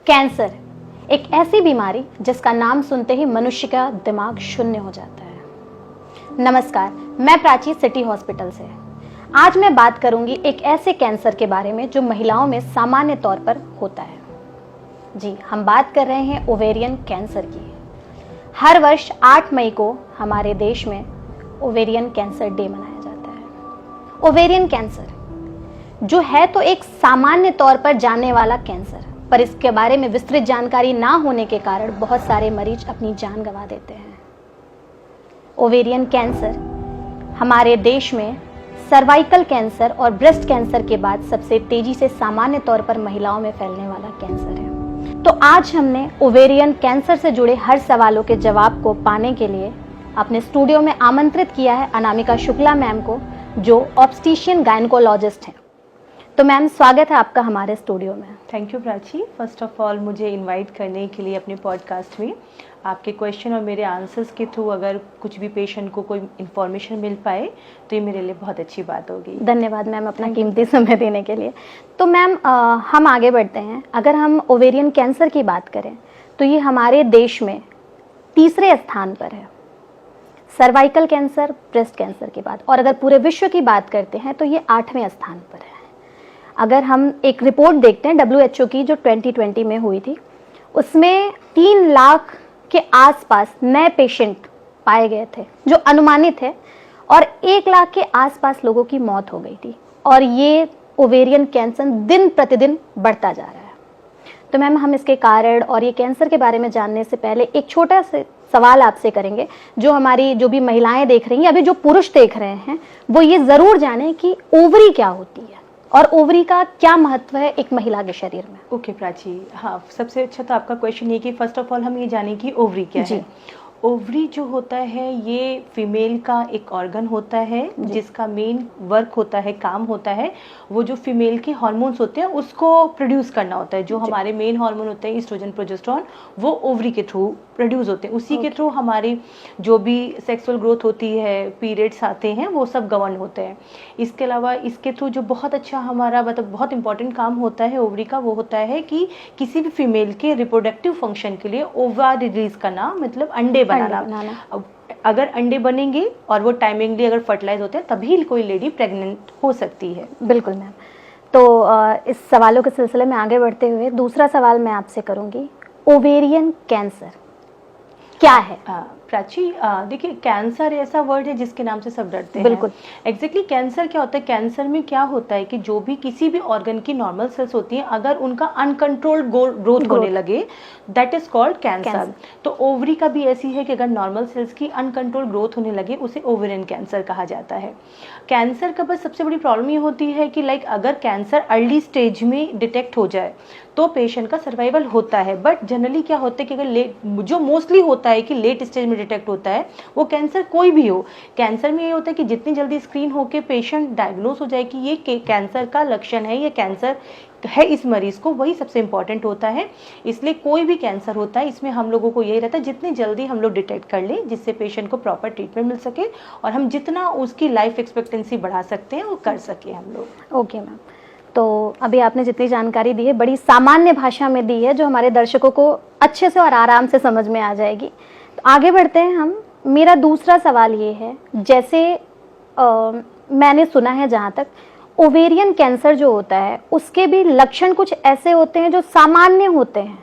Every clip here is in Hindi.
कैंसर एक ऐसी बीमारी जिसका नाम सुनते ही मनुष्य का दिमाग शून्य हो जाता है। नमस्कार, मैं प्राची सिटी हॉस्पिटल से। आज मैं बात करूंगी एक ऐसे कैंसर के बारे में जो महिलाओं में सामान्य तौर पर होता है। जी, हम बात कर रहे हैं ओवेरियन कैंसर की। हर वर्ष 8 मई को हमारे देश में ओवेरियन कैंसर डे मनाया जाता है। ओवेरियन कैंसर जो है तो एक सामान्य तौर पर जानने वाला कैंसर, पर इसके बारे में विस्तृत जानकारी ना होने के कारण बहुत सारे मरीज अपनी जान गंवा देते हैं। ओवेरियन कैंसर हमारे देश में सर्वाइकल कैंसर और ब्रेस्ट कैंसर के बाद सबसे तेजी से सामान्य तौर पर महिलाओं में फैलने वाला कैंसर है। तो आज हमने ओवेरियन कैंसर से जुड़े हर सवालों के जवाब को पाने के लिए अपने स्टूडियो में आमंत्रित किया है अनामिका शुक्ला मैम को, जो ऑब्स्टिशियन गायनेकोलॉजिस्ट हैं। तो मैम, स्वागत है आपका हमारे स्टूडियो में। Thank you Prachi. First of all मुझे इनवाइट करने के लिए अपने पॉडकास्ट में। आपके क्वेश्चन और मेरे आंसर्स के थ्रू अगर कुछ भी पेशेंट को कोई इन्फॉर्मेशन मिल पाए तो ये मेरे लिए बहुत अच्छी बात होगी। धन्यवाद मैम अपना कीमती समय देने के लिए। तो मैम, हम आगे बढ़ते हैं। अगर हम ओवेरियन कैंसर की बात करें तो ये हमारे देश में तीसरे स्थान पर है, सर्वाइकल कैंसर, ब्रेस्ट कैंसर के बाद। और अगर पूरे विश्व की बात करते हैं तो ये 8वें स्थान पर है। अगर हम एक रिपोर्ट देखते हैं WHO की जो 2020 में हुई थी, उसमें 3 लाख के आसपास नए पेशेंट पाए गए थे जो अनुमानित है, और 1 लाख के आसपास लोगों की मौत हो गई थी। और ये ओवेरियन कैंसर दिन प्रतिदिन बढ़ता जा रहा है। तो मैम, हम इसके कारण और ये कैंसर के बारे में जानने से पहले एक छोटा सा सवाल आपसे करेंगे। जो भी महिलाएं देख रही हैं, अभी जो पुरुष देख रहे हैं, वो ये जरूर जाने कि ओवरी क्या होती है और ओवरी का क्या महत्व है एक महिला के शरीर में। ओके प्राची, हाँ, सबसे अच्छा तो आपका क्वेश्चन ये कि फर्स्ट ऑफ ऑल हम ये जानें कि ओवरी क्या है। ओवरी जो होता है ये फीमेल का एक ऑर्गन होता है जिसका मेन वर्क होता है, काम होता है, वो जो फीमेल के हार्मोन्स होते हैं उसको प्रोड्यूस करना होता है। जो हमारे मेन हार्मोन होते हैं ईस्ट्रोजन, प्रोजेस्टेरोन, वो ओवरी के थ्रू प्रोड्यूस होते हैं। उसी के थ्रू हमारी जो भी सेक्सुअल ग्रोथ होती है, पीरियड्स आते हैं, वो सब गवर्न होते हैं। इसके अलावा इसके थ्रू जो बहुत अच्छा हमारा मतलब बहुत इंपॉर्टेंट काम होता है ओवरी का, वो होता है कि किसी भी फीमेल के रिप्रोडक्टिव फंक्शन के लिए ओवा रिलीज करना, मतलब अंडे बनाना। अगर अंडे बनेंगे और वो टाइमिंगली अगर फर्टिलाइज होते हैं तभी कोई लेडी प्रेग्नेंट हो सकती है। बिल्कुल मैम। तो इस सवालों के सिलसिले में आगे बढ़ते हुए दूसरा सवाल मैं आपसे करूंगी, ओवेरियन कैंसर क्या है? प्राची, देखिए, कैंसर ऐसा वर्ड है जिसके नाम से सब डरते हैं। बिल्कुल। एग्जैक्टली कैंसर क्या होता है? कैंसर में क्या होता है कि जो भी किसी भी ऑर्गन की नॉर्मल सेल्स होती हैं, अगर उनका अनकंट्रोल्ड ग्रोथ होने लगे, दैट इज कॉल्ड कैंसर। तो ओवरी का भी ऐसी है कि अगर नॉर्मल सेल्स की अनकंट्रोल्ड ग्रोथ होने लगे उसे ओवेरियन कैंसर कहा जाता है। कैंसर का बस सबसे बड़ी प्रॉब्लम ये होती है कि अगर कैंसर अर्ली स्टेज में डिटेक्ट हो जाए तो पेशेंट का सर्वाइवल होता है। बट जनरली क्या होता है कि अगर जो मोस्टली होता है कि लेट स्टेज में डिटेक्ट होता है, वो कैंसर कोई भी हो। कैंसर में ये होता है कि जितनी जल्दी स्क्रीन होकर पेशेंट डायग्नोस हो जाए कि ये कैंसर का लक्षण है, ये कैंसर है इस मरीज को, वही सबसे इंपॉर्टेंट होता है। इसलिए कोई भी कैंसर होता है, इसमें हम लोगों को यही रहता है जितनी जल्दी हम लोग डिटेक्ट कर लें, जिससे पेशेंट को प्रॉपर ट्रीटमेंट मिल सके और हम जितना उसकी लाइफ एक्सपेक्टेंसी बढ़ा सकते हैं वो कर सके हम लोग। ओके मैम, तो अभी आपने जितनी जानकारी दी है बड़ी सामान्य भाषा में दी है, जो हमारे दर्शकों को अच्छे से और आराम से समझ में आ जाएगी। तो आगे बढ़ते हैं हम। मेरा दूसरा सवाल ये है, जैसे मैंने सुना है जहाँ तक, ओवेरियन कैंसर जो होता है उसके भी लक्षण कुछ ऐसे होते हैं जो सामान्य होते हैं,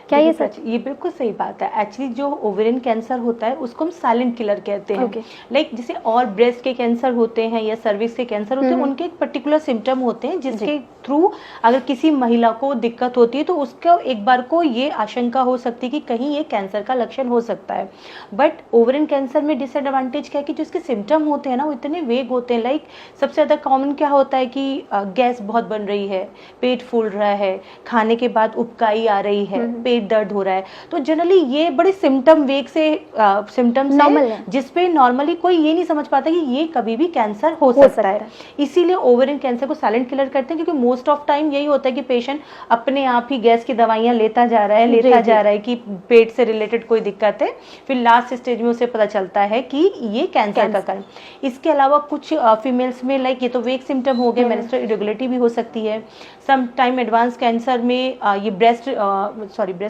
क्या ये सच? ये बिल्कुल सही बात है। एक्चुअली जो ओवेरियन कैंसर होता है उसको हम साइलेंट किलर कहते हैं। लाइक जैसे और ब्रेस्ट के कैंसर होते हैं या सर्विक्स के कैंसर होते हैं, उनके एक पर्टिकुलर सिम्टम होते हैं जिसके थ्रू अगर किसी महिला को दिक्कत होती है तो उसको एक बार को ये आशंका हो सकती है कि कहीं ये कैंसर का लक्षण हो सकता है। बट ओवेरियन कैंसर में डिसएडवांटेज क्या है कि जो इसके सिम्टम होते हैं ना, वो इतने वेग होते हैं। लाइक सबसे ज़्यादा कॉमन क्या होता है कि गैस बहुत बन रही है, पेट फूल रहा है, खाने के बाद उबकाई आ रही है, पेट पेट दर्द हो रहा है, तो जनरली ये बड़े सिम्टम वेग से सिम्टम्स Normal है है। जिसपे नॉर्मली कोई ये नहीं समझ पाता कि ये कभी भी कैंसर हो सकता है। इसीलिए ओवेरियन कैंसर को साइलेंट किलर करते हैं, क्योंकि मोस्ट ऑफ टाइम यही होता है कि पेशेंट अपने आप ही गैस की दवाइयां लेता जा रहा है, लेता जा रहा है कि पेट से रिलेटेड कोई दिक्कत है, फिर लास्ट स्टेज में उसे पता चलता है कि ये कैंसर का कारण। इसके अलावा कुछ फीमेल्स में लाइक ये तो वेग सिम्टम हो गए, मेंस्ट्रुअल इरेगुलरिटी भी हो सकती है। सम टाइम एडवांस कैंसर में ये ब्रेस्ट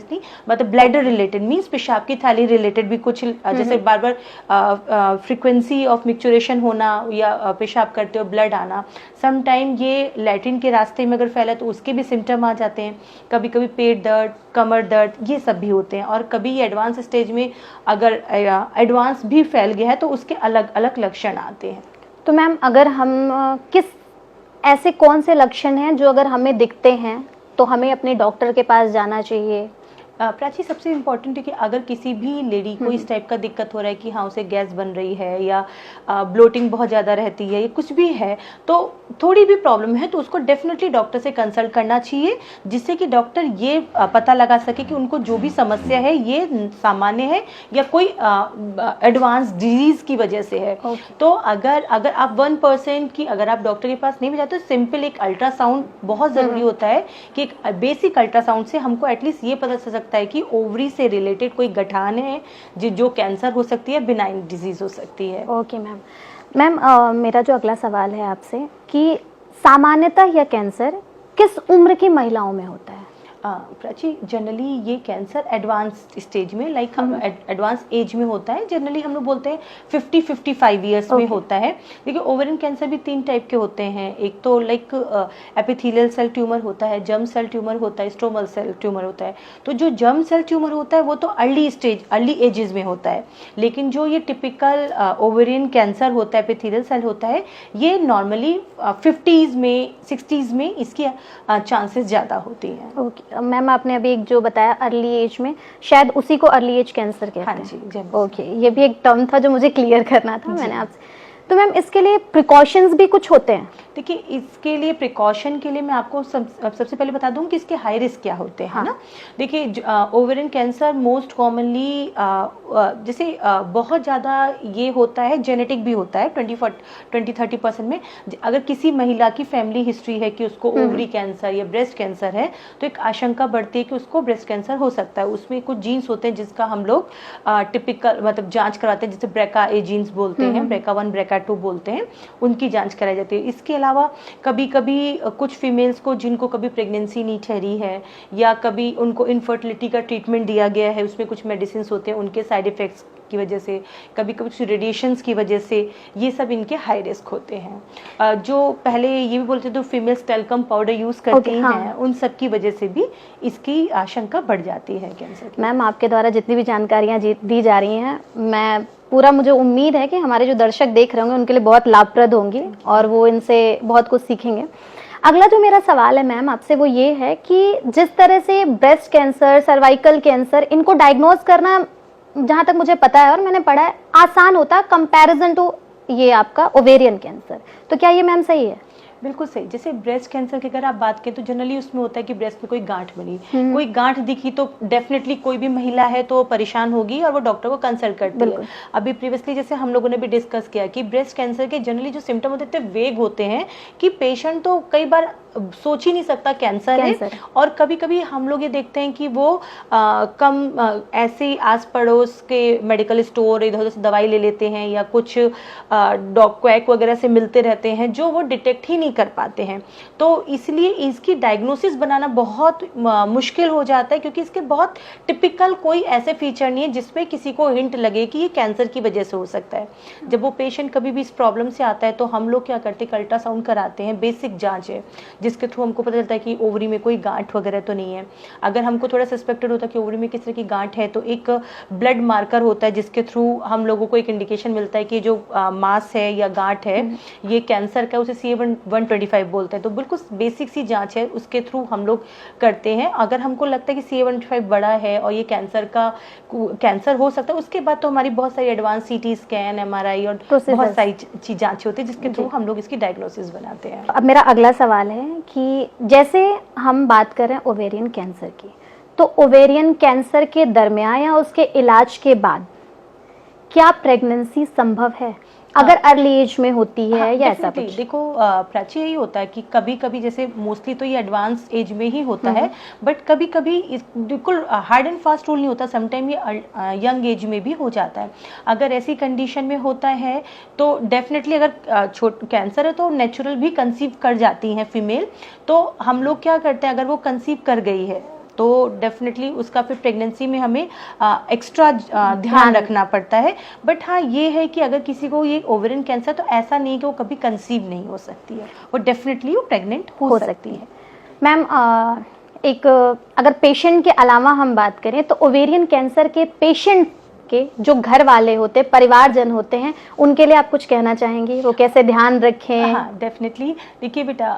नहीं मतलब ब्लैडर रिलेटेड मींस पेशाब की थैली रिलेटेड भी कुछ जैसे बार बार फ्रीक्वेंसी ऑफ मिक्चुरेशन होना या पेशाब करते हो ब्लड आना, सम टाइम ये लैट्रिन के रास्ते में अगर फैला तो उसके भी सिम्टम आ जाते हैं। कभी कभी पेट दर्द, कमर दर्द, ये सब भी होते हैं। और कभी एडवांस स्टेज में अगर एडवांस भी फैल गया है तो उसके अलग अलग लक्षण आते हैं। तो मैम अगर हम किस ऐसे कौन से लक्षण हैं जो अगर हमें दिखते हैं तो हमें अपने डॉक्टर के पास जाना चाहिए? प्राची, सबसे इम्पोर्टेंट है कि अगर किसी भी लेडी को इस टाइप का दिक्कत हो रहा है कि हाँ उसे गैस बन रही है या ब्लोटिंग बहुत ज़्यादा रहती है या कुछ भी है, तो थोड़ी भी प्रॉब्लम है तो उसको डेफिनेटली डॉक्टर से कंसल्ट करना चाहिए, जिससे कि डॉक्टर ये पता लगा सके कि उनको जो भी समस्या है ये सामान्य है या कोई एडवांस डिजीज की वजह से है। तो अगर आप 1% की अगर आप डॉक्टर के पास नहीं भी जाते तो सिंपल एक अल्ट्रासाउंड बहुत ज़रूरी होता है कि एक बेसिक अल्ट्रासाउंड से हमको एटलीस्ट ये पता चल सकता है कि ओवरी से रिलेटेड कोई गठान है जो कैंसर हो सकती है, बिनाइन डिजीज हो सकती है। ओके मैम, मेरा जो अगला सवाल है आपसे कि सामान्यतः यह कैंसर किस उम्र की महिलाओं में होता है? प्राची, जनरली ये कैंसर एडवांस स्टेज में लाइक एडवांस एज में होता है। जनरली हम लोग बोलते हैं 50-55 ईयर्स में होता है। देखिए ओवेरियन कैंसर भी 3 टाइप के होते हैं। एक तो लाइक एपिथेलियल सेल ट्यूमर होता है, जर्म सेल ट्यूमर होता है, स्ट्रोमल सेल ट्यूमर होता है। तो जो जर्म सेल ट्यूमर होता है वो तो अर्ली एजेस में होता है, लेकिन जो ये टिपिकल ओवेरियन कैंसर होता है, एपिथेलियल सेल होता है, ये नॉर्मली 50s में 60s में इसकी चांसेस ज़्यादा होती हैं। ओके मैम, आपने अभी एक जो बताया अर्ली एज में, शायद उसी को अर्ली एज कैंसर कहते हैं। हाँ जी, ओके, ये भी एक टर्म था जो मुझे क्लियर करना था मैंने आपसे। तो मैम इसके लिए प्रिकॉशंस भी कुछ होते हैं? देखिए इसके लिए प्रिकॉशन के लिए मैं आपको सबसे पहले बता दूं कि इसके हाई रिस्क क्या होते हैं। हाँ। ना देखिए ओवेरियन कैंसर मोस्ट कॉमनली जैसे बहुत ज़्यादा ये होता है, जेनेटिक भी होता है 20-30% में। अगर किसी महिला की फैमिली हिस्ट्री है कि उसको ओवरी कैंसर या ब्रेस्ट कैंसर है तो एक आशंका बढ़ती है कि उसको ब्रेस्ट कैंसर हो सकता है। उसमें कुछ जीन्स होते हैं जिसका हम लोग टिपिकल मतलब जाँच कराते हैं, जिसे ब्रेका ए जीन्स बोलते हैं, ब्रेका 1 ब्रेका 2 बोलते हैं, उनकी जाँच कराई जाती है। इसके अलावा कभी कभी कुछ फीमेल्स को जिनको कभी प्रेगनेंसी नहीं ठहरी है या कभी उनको इनफर्टिलिटी का ट्रीटमेंट दिया गया है, उसमें कुछ मेडिसिन होते हैं, उनके साइड इफ़ेक्ट्स की वजह से, कभी कभी कुछ रेडिएशंस की वजह से, ये सब इनके हाई रिस्क होते हैं। जो पहले ये भी बोलते थे तो फीमेल्स टेल्कम पाउडर यूज़ करती हैं, उन सब की वजह से भी इसकी आशंका बढ़ जाती है कैंसर की। मैम आपके द्वारा जितनी भी जानकारियाँ दी जा रही हैं, मैं पूरा मुझे उम्मीद है कि हमारे जो दर्शक देख रहे होंगे उनके लिए बहुत लाभप्रद होंगी और वो इनसे बहुत कुछ सीखेंगे। अगला जो मेरा सवाल है मैम आपसे वो ये है कि जिस तरह से ब्रेस्ट कैंसर, सर्वाइकल कैंसर, इनको डायग्नोज करना जहाँ तक मुझे पता है और मैंने पढ़ा है आसान होता है कंपैरिजन टू ये आपका ओवेरियन कैंसर, तो क्या ये मैम सही है? बिल्कुल सही। जैसे ब्रेस्ट कैंसर की अगर आप बात करें तो जनरली उसमें होता है कि ब्रेस्ट में कोई गांठ बनी, कोई गांठ दिखी तो डेफिनेटली कोई भी महिला है तो परेशान होगी और वो डॉक्टर को कंसल्ट करती है। अभी प्रीवियसली जैसे हम लोगों ने भी डिस्कस किया कि ब्रेस्ट कैंसर के जनरली जो सिम्टम होते हैं वेग होते हैं कि पेशेंट तो कई बार सोच ही नहीं सकता कैंसर है। और कभी कभी हम लोग ये देखते हैं कि वो ऐसे आस पड़ोस के मेडिकल स्टोर इधर उधर से दवाई ले लेते हैं या कुछ क्वैक वगैरह से मिलते रहते हैं जो वो डिटेक्ट ही नहीं कर पाते हैं। तो इसलिए इसकी डायग्नोसिस बनाना बहुत मुश्किल हो जाता है, क्योंकि इसके बहुत टिपिकल कोई ऐसे फीचर नहीं है जिसमें किसी को हिंट लगे कि ये कैंसर की वजह से हो सकता है। जब वो पेशेंट कभी भी इस प्रॉब्लम से आता है तो हम लोग क्या करते हैं, अल्ट्रासाउंड कराते हैं, बेसिक जांच है जिसके थ्रू हमको पता चलता है कि ओवरी में कोई गांठ वगैरह तो नहीं है। अगर हमको थोड़ा सस्पेक्टेड होता है कि ओवरी में किस तरह की गांठ है तो एक ब्लड मार्कर होता है जिसके थ्रू हम लोगों को एक इंडिकेशन मिलता है कि जो मास है या गांठ है ये कैंसर का, उसे CA-125 बोलते हैं। तो बिल्कुल बेसिक सी जांच है, उसके थ्रू हम लोग करते हैं। अगर हमको लगता है कि CA-125 बड़ा है और ये कैंसर हो सकता है, उसके बाद तो हमारी बहुत सारी एडवांस CT स्कैन, MRI और बहुत सारी जांच होती है जिसके थ्रू हम लोग इसकी डायग्नोसिस बनाते हैं। अब मेरा अगला सवाल है कि जैसे हम बात कर रहे हैं ओवेरियन कैंसर की, तो ओवेरियन कैंसर के दरमियान या उसके इलाज के बाद क्या प्रेगनेंसी संभव है, अगर अर्ली एज में होती है या ऐसा definitely। कुछ? देखो प्राची, यही होता है कि कभी कभी, जैसे मोस्टली तो ये एडवांस एज में ही होता है, बट कभी कभी बिल्कुल हार्ड एंड फास्ट रूल नहीं होता, समटाइम ये यंग एज में भी हो जाता है। अगर ऐसी कंडीशन में होता है तो डेफिनेटली, अगर कैंसर है तो नेचुरल भी कंसीव कर जाती हैं फीमेल। तो हम लोग क्या करते हैं, अगर वो कंसीव कर गई है तो डेफिनेटली उसका फिर प्रेगनेंसी में हमें एक्स्ट्रा ध्यान रखना पड़ता है। बट हाँ, ये है कि अगर किसी को ये ओवेरियन कैंसर, तो ऐसा नहीं कि वो कभी कंसीव नहीं हो सकती है, वो डेफिनेटली वो प्रेग्नेंट हो सकती है। मैम, एक अगर पेशेंट के अलावा हम बात करें तो ओवेरियन कैंसर के पेशेंट के जो घर वाले होते हैं, परिवारजन होते हैं, उनके लिए आप कुछ कहना चाहेंगी, वो कैसे ध्यान रखें? हाँ, डेफिनेटली। देखिए बेटा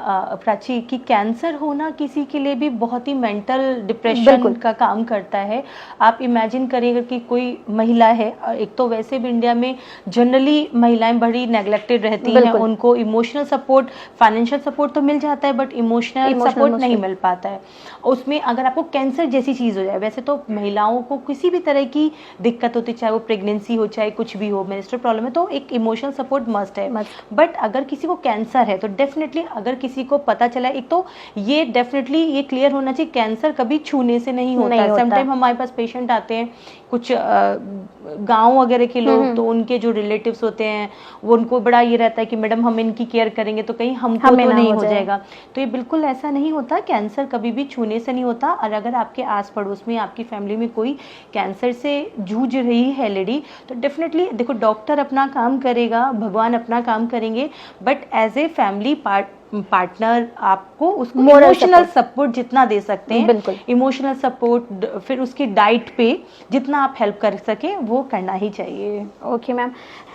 प्राची, कि कैंसर होना किसी के लिए भी बहुत ही मेंटल डिप्रेशन का काम करता है। आप इमेजिन करिएगा कि कोई महिला है, एक तो वैसे भी इंडिया में जनरली महिलाएं बड़ी नेग्लेक्टेड रहती हैं, उनको इमोशनल सपोर्ट, फाइनेंशियल सपोर्ट तो मिल जाता है, बट इमोशनल सपोर्ट नहीं मिल पाता है। उसमें अगर आपको कैंसर जैसी चीज़ हो जाए, वैसे तो महिलाओं को किसी भी तरह की दिक्कत होती, चाहे वो प्रेगनेंसी हो, चाहे कुछ भी हो, मेंस्ट्रुअल प्रॉब्लम है, तो एक इमोशनल सपोर्ट मस्ट है। बट अगर किसी को कैंसर है तो डेफिनेटली, अगर किसी को पता चला, एक तो ये डेफिनेटली ये क्लियर होना चाहिए, कैंसर कभी छूने से नहीं होता है। समटाइम हमारे पास पेशेंट आते हैं, कुछ गांव वगैरह के लोग, तो उनके जो रिलेटिव्स होते हैं वो, उनको बड़ा ये रहता है कि मैडम हम इनकी केयर करेंगे तो कहीं हमको तो नहीं हो जाएगा। तो ये बिल्कुल ऐसा नहीं होता, कैंसर कभी भी छूने से नहीं होता। और अगर आपके आस पड़ोस में, आपकी फैमिली में कोई कैंसर से जूझ रही है लेडी, तो डेफिनेटली देखो, डॉक्टर अपना काम करेगा, भगवान अपना काम करेंगे, but as a family partner आपको उसको इमोशनल सपोर्ट जितना दे सकते हैं, बिल्कुल इमोशनल सपोर्ट, फिर उसकी डाइट पे जितना आप हेल्प कर सके वो करना ही चाहिए। Okay ma'am.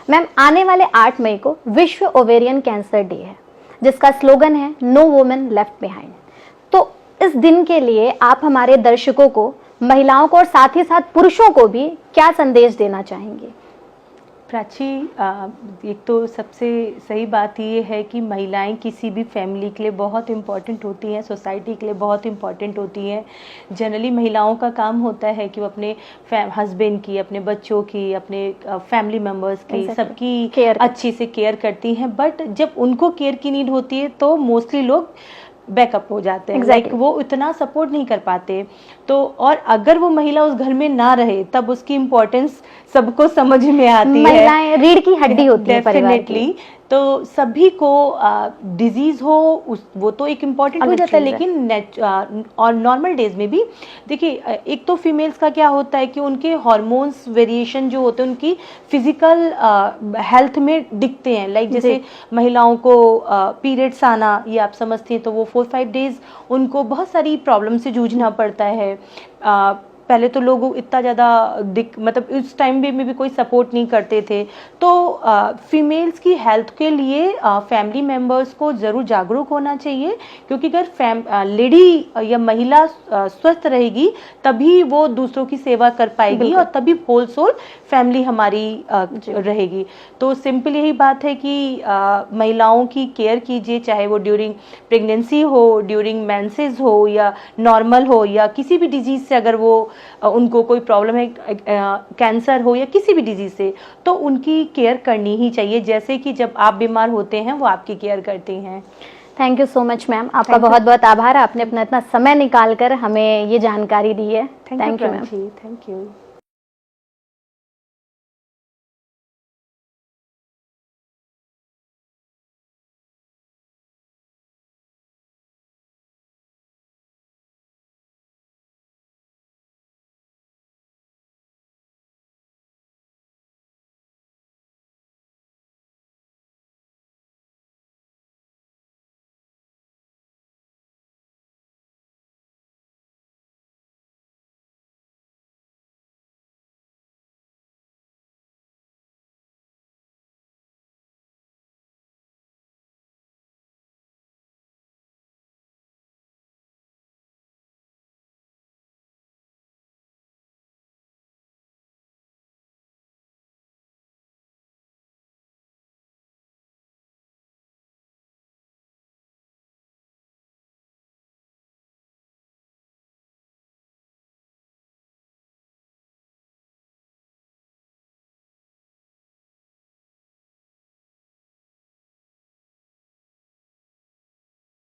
मैम, आने वाले 8 मई को विश्व ओवेरियन कैंसर डे है, जिसका स्लोगन है नो वुमेन लेफ्ट बिहाइंड। तो इस दिन के लिए आप हमारे दर्शकों को, महिलाओं को और साथ ही साथ पुरुषों को भी क्या संदेश देना चाहेंगे? प्राची, एक तो सबसे सही बात ये है कि महिलाएं किसी भी फैमिली के लिए बहुत इम्पॉर्टेंट होती हैं, सोसाइटी के लिए बहुत इम्पॉर्टेंट होती हैं। जनरली महिलाओं का काम होता है कि वो अपने हस्बैंड की, अपने बच्चों की, अपने फैमिली मेम्बर्स की, सबकी अच्छी से केयर करती हैं। बट जब उनको केयर की नीड होती है तो मोस्टली लोग बैकअप हो जाते हैं, लाइक वो इतना सपोर्ट नहीं कर पाते। तो और अगर वो महिला उस घर में ना रहे, तब उसकी इम्पोर्टेंस सबको समझ में आती है। महिलाएं रीढ़ की हड्डी होती है परिवार की। तो सभी को डिजीज हो, वो तो एक इम्पॉर्टेंट हो जाता है, लेकिन और नॉर्मल डेज में भी देखिए, एक तो फीमेल्स का क्या होता है कि उनके हार्मोन्स वेरिएशन जो होते हैं उनकी फिजिकल हेल्थ में दिखते हैं। लाइक जैसे महिलाओं को पीरियड्स आना, ये आप समझती हैं, तो वो 4-5 डेज उनको बहुत सारी प्रॉब्लम से जूझना पड़ता है। पहले तो लोग इतना ज़्यादा मतलब उस टाइम में भी कोई सपोर्ट नहीं करते थे। तो फीमेल्स की हेल्थ के लिए फैमिली मेम्बर्स को ज़रूर जागरूक होना चाहिए, क्योंकि अगर लेडी या महिला स्वस्थ रहेगी तभी वो दूसरों की सेवा कर पाएगी और तभी होल सोल फैमिली हमारी रहेगी। तो सिंपल यही बात है कि महिलाओं की केयर कीजिए, चाहे वो ड्यूरिंग प्रेगनेंसी हो, ड्यूरिंग मेंसेस हो, या नॉर्मल हो, या किसी भी डिजीज़ से अगर वो उनको कोई प्रॉब्लम है, कैंसर हो या किसी भी डिजीज से, तो उनकी केयर करनी ही चाहिए, जैसे कि जब आप बीमार होते हैं वो आपकी केयर करती हैं। Thank you so much ma'am, आपका बहुत बहुत आभार, आपने अपना इतना समय निकाल कर हमें ये जानकारी दी है। Thank you ma'am. Thank you.